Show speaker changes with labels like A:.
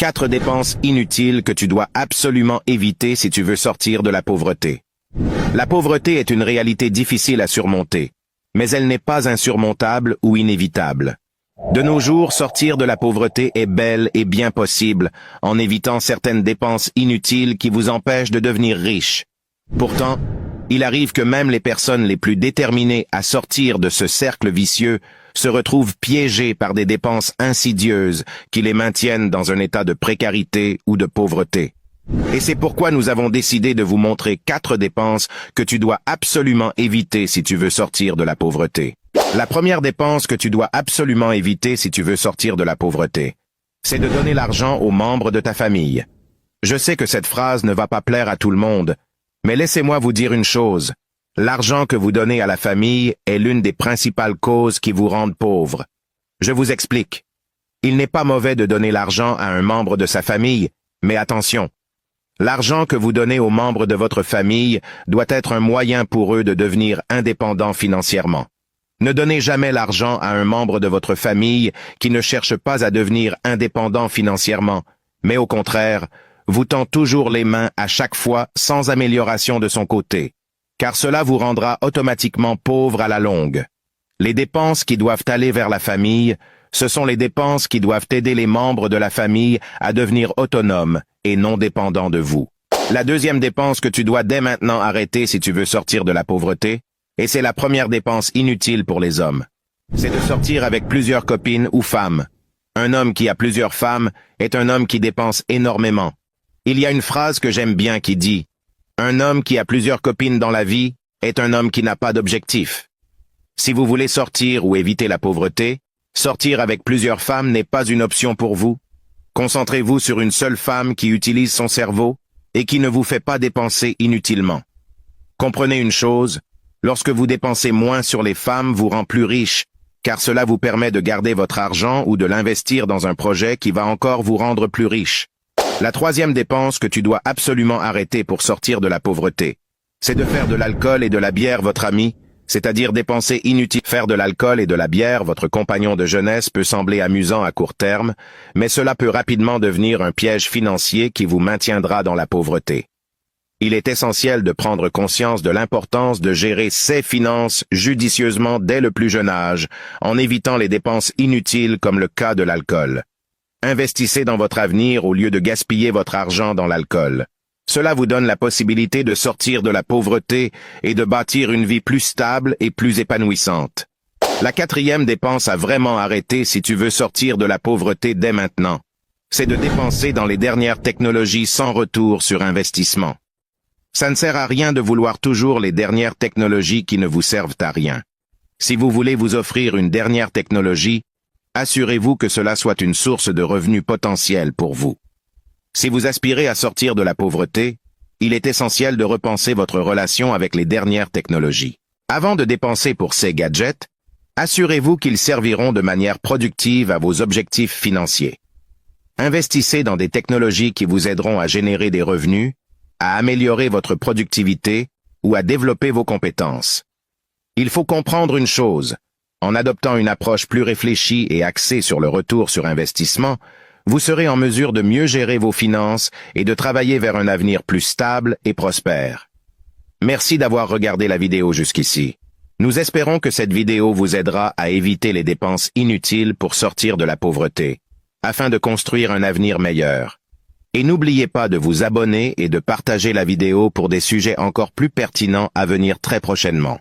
A: 4 dépenses inutiles que tu dois absolument éviter si tu veux sortir de la pauvreté. La pauvreté est une réalité difficile à surmonter, mais elle n'est pas insurmontable ou inévitable. De nos jours, sortir de la pauvreté est bel et bien possible en évitant certaines dépenses inutiles qui vous empêchent de devenir riche. Pourtant, il arrive que même les personnes les plus déterminées à sortir de ce cercle vicieux se retrouvent piégées par des dépenses insidieuses qui les maintiennent dans un état de précarité ou de pauvreté. Et c'est pourquoi nous avons décidé de vous montrer 4 dépenses que tu dois absolument éviter si tu veux sortir de la pauvreté. La première dépense que tu dois absolument éviter si tu veux sortir de la pauvreté, c'est de donner l'argent aux membres de ta famille. Je sais que cette phrase ne va pas plaire à tout le monde, mais laissez-moi vous dire une chose. L'argent que vous donnez à la famille est l'une des principales causes qui vous rendent pauvre. Je vous explique. Il n'est pas mauvais de donner l'argent à un membre de sa famille, mais attention. L'argent que vous donnez aux membres de votre famille doit être un moyen pour eux de devenir indépendants financièrement. Ne donnez jamais l'argent à un membre de votre famille qui ne cherche pas à devenir indépendant financièrement, mais au contraire, vous tend toujours les mains à chaque fois sans amélioration de son côté, car cela vous rendra automatiquement pauvre à la longue. Les dépenses qui doivent aller vers la famille, ce sont les dépenses qui doivent aider les membres de la famille à devenir autonomes et non dépendants de vous. La deuxième dépense que tu dois dès maintenant arrêter si tu veux sortir de la pauvreté, et c'est la première dépense inutile pour les hommes, c'est de sortir avec plusieurs copines ou femmes. Un homme qui a plusieurs femmes est un homme qui dépense énormément. Il y a une phrase que j'aime bien qui dit « Un homme qui a plusieurs copines dans la vie est un homme qui n'a pas d'objectif ». Si vous voulez sortir ou éviter la pauvreté, sortir avec plusieurs femmes n'est pas une option pour vous. Concentrez-vous sur une seule femme qui utilise son cerveau et qui ne vous fait pas dépenser inutilement. Comprenez une chose, lorsque vous dépensez moins sur les femmes vous rend plus riche, car cela vous permet de garder votre argent ou de l'investir dans un projet qui va encore vous rendre plus riche. La troisième dépense que tu dois absolument arrêter pour sortir de la pauvreté, c'est de faire de l'alcool et de la bière votre ami, c'est-à-dire dépenser inutilement. Faire de l'alcool et de la bière votre compagnon de jeunesse peut sembler amusant à court terme, mais cela peut rapidement devenir un piège financier qui vous maintiendra dans la pauvreté. Il est essentiel de prendre conscience de l'importance de gérer ses finances judicieusement dès le plus jeune âge, en évitant les dépenses inutiles comme le cas de l'alcool. Investissez dans votre avenir au lieu de gaspiller votre argent dans l'alcool. Cela vous donne la possibilité de sortir de la pauvreté et de bâtir une vie plus stable et plus épanouissante. La quatrième dépense à vraiment arrêter si tu veux sortir de la pauvreté dès maintenant, c'est de dépenser dans les dernières technologies sans retour sur investissement. Ça ne sert à rien de vouloir toujours les dernières technologies qui ne vous servent à rien. Si vous voulez vous offrir une dernière technologie, assurez-vous que cela soit une source de revenus potentiels pour vous. Si vous aspirez à sortir de la pauvreté, il est essentiel de repenser votre relation avec les dernières technologies. Avant de dépenser pour ces gadgets, assurez-vous qu'ils serviront de manière productive à vos objectifs financiers. Investissez dans des technologies qui vous aideront à générer des revenus, à améliorer votre productivité ou à développer vos compétences. Il faut comprendre une chose, en adoptant une approche plus réfléchie et axée sur le retour sur investissement, vous serez en mesure de mieux gérer vos finances et de travailler vers un avenir plus stable et prospère. Merci d'avoir regardé la vidéo jusqu'ici. Nous espérons que cette vidéo vous aidera à éviter les dépenses inutiles pour sortir de la pauvreté, afin de construire un avenir meilleur. Et n'oubliez pas de vous abonner et de partager la vidéo pour des sujets encore plus pertinents à venir très prochainement.